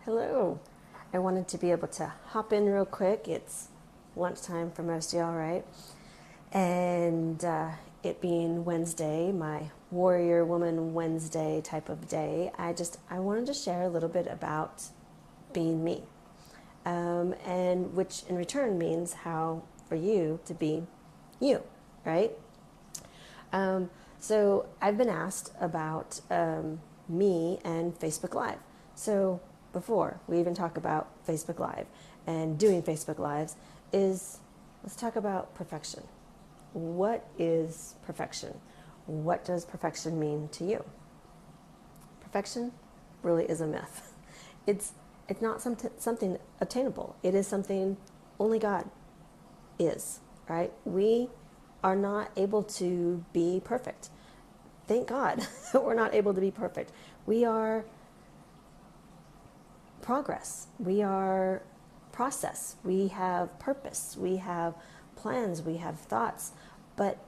Hello. I wanted to be able to hop in real quick. It's lunchtime for most of y'all, right? And it being Wednesday, my Warrior Woman Wednesday type of day, I wanted to share a little bit about being me, and which in return means how for you to be you, right? Um, so I've been asked about me and Facebook Live. So before we even talk about Facebook Live and doing Facebook Lives, is let's talk about perfection. What is perfection? What does perfection mean to you? Perfection really is a myth. It's it's not something obtainable. It is something only God is, right? We are not able to be perfect. Thank God that we're not able to be perfect. We are progress. We are process. We have purpose. We have plans. We have thoughts. But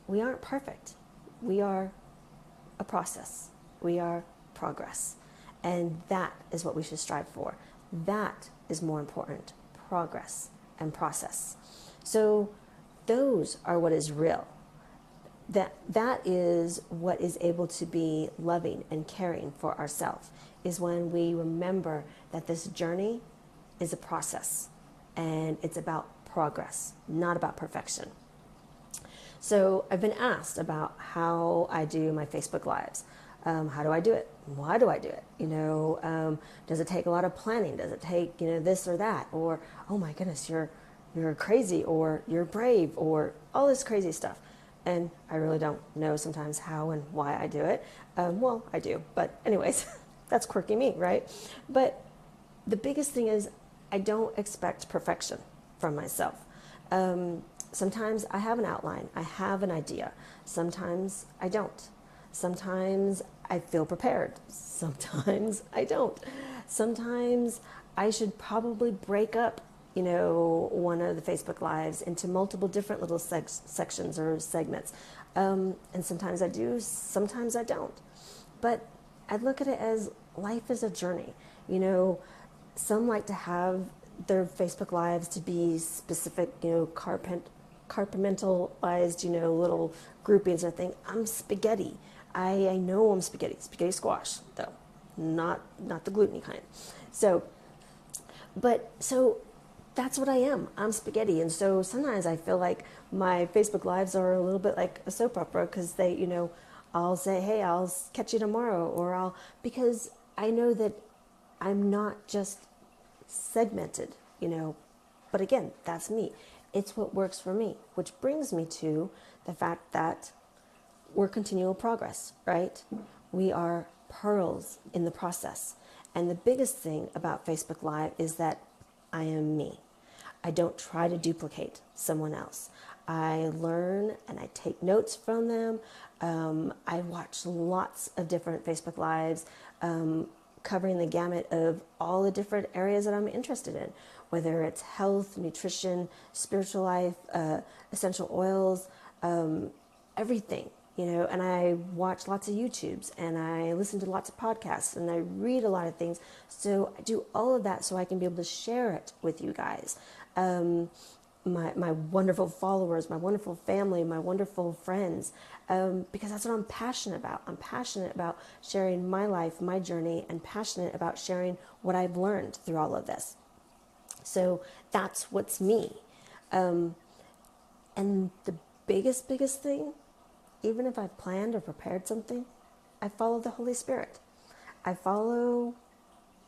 we aren't perfect. We are a process. We are progress. And that is what we should strive for. That is more important, progress and process. So those are what is real. That is what is able to be loving and caring for ourselves, is when we remember that this journey is a process and it's about progress, not about perfection. So I've been asked about how I do my Facebook Lives. How do I do it? Why do I do it? Does it take a lot of planning? Does it take, this or that? Or, oh my goodness, you're crazy, or you're brave, or all this crazy stuff. And I really don't know sometimes how and why I do it. Well, I do, but anyways, that's quirky me, right? But the biggest thing is I don't expect perfection from myself. Sometimes I have an outline, I have an idea. Sometimes I don't. Sometimes I feel prepared. Sometimes I don't. Sometimes I should probably break up, one of the Facebook Lives into multiple different little sections or segments. And sometimes I do, sometimes I don't. But I look at it as life is a journey. Some like to have their Facebook Lives to be specific, compartmentalized, little groupings. I think I'm spaghetti. I know I'm spaghetti squash though, not the gluten kind. So that's what I am. I'm spaghetti. And so sometimes I feel like my Facebook Lives are a little bit like a soap opera, because I'll say, hey, I'll catch you tomorrow, because I know that I'm not just segmented, but again, that's me. It's what works for me, which brings me to the fact that we're continual progress, right? We are pearls in the process. And the biggest thing about Facebook Live is that I am me. I don't try to duplicate someone else. I learn and I take notes from them. I watch lots of different Facebook Lives, covering the gamut of all the different areas that I'm interested in, whether it's health, nutrition, spiritual life, essential oils, everything, and I watch lots of YouTubes and I listen to lots of podcasts and I read a lot of things. So I do all of that so I can be able to share it with you guys. My wonderful followers, my wonderful family, my wonderful friends, because that's what I'm passionate about. I'm passionate about sharing my life, my journey, and passionate about sharing what I've learned through all of this. So that's what's me. And the biggest thing, even if I've planned or prepared something, I follow the Holy Spirit. I follow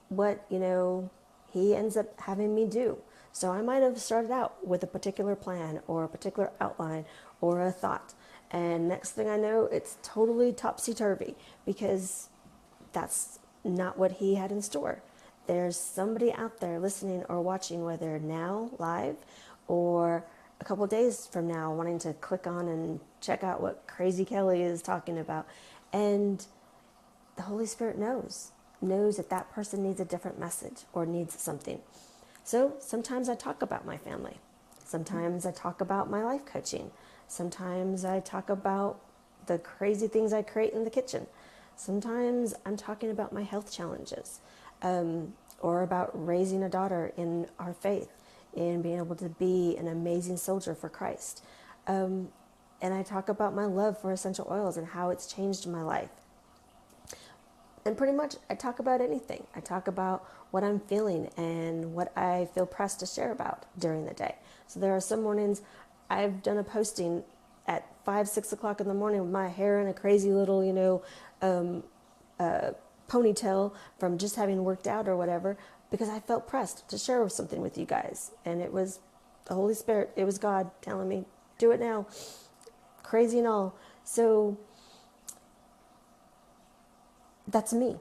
what, He ends up having me do. So I might have started out with a particular plan or a particular outline or a thought. And next thing I know, it's totally topsy-turvy, because that's not what He had in store. There's somebody out there listening or watching, whether now live or a couple of days from now, wanting to click on and check out what Crazy Kelly is talking about. And the Holy Spirit knows that that person needs a different message or needs something. So sometimes I talk about my family. Sometimes I talk about my life coaching. Sometimes I talk about the crazy things I create in the kitchen. Sometimes I'm talking about my health challenges, or about raising a daughter in our faith and being able to be an amazing soldier for Christ. And I talk about my love for essential oils and how it's changed my life. And pretty much I talk about anything. I talk about what I'm feeling and what I feel pressed to share about during the day. So there are some mornings I've done a posting at 5, 6 o'clock in the morning with my hair in a crazy little, ponytail from just having worked out or whatever, because I felt pressed to share something with you guys. And it was the Holy Spirit, it was God telling me, do it now, crazy and all. So that's me.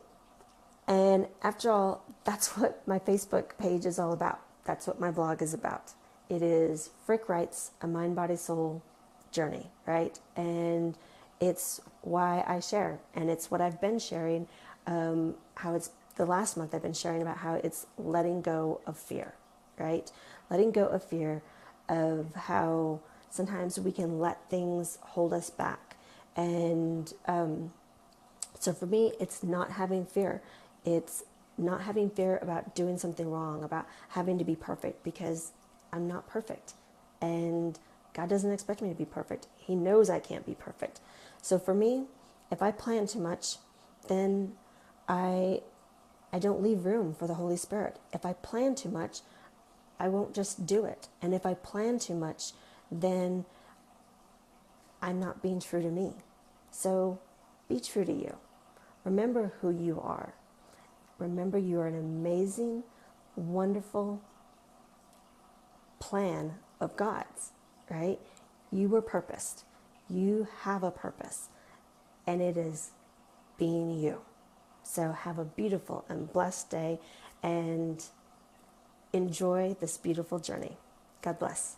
And after all, that's what my Facebook page is all about. That's what my blog is about. It is Frick Writes, a mind, body, soul journey, right? And it's why I share. And it's what I've been sharing, how it's the last month I've been sharing about how it's letting go of fear, right? Letting go of fear of how sometimes we can let things hold us back. And so for me, it's not having fear. It's not having fear about doing something wrong, about having to be perfect, because I'm not perfect. And God doesn't expect me to be perfect. He knows I can't be perfect. So for me, if I plan too much, then I don't leave room for the Holy Spirit. If I plan too much, I won't just do it. And if I plan too much, then I'm not being true to me. So be true to you. Remember who you are. Remember you are an amazing, wonderful plan of God's, right? You were purposed. You have a purpose, and it is being you. So have a beautiful and blessed day and enjoy this beautiful journey. God bless.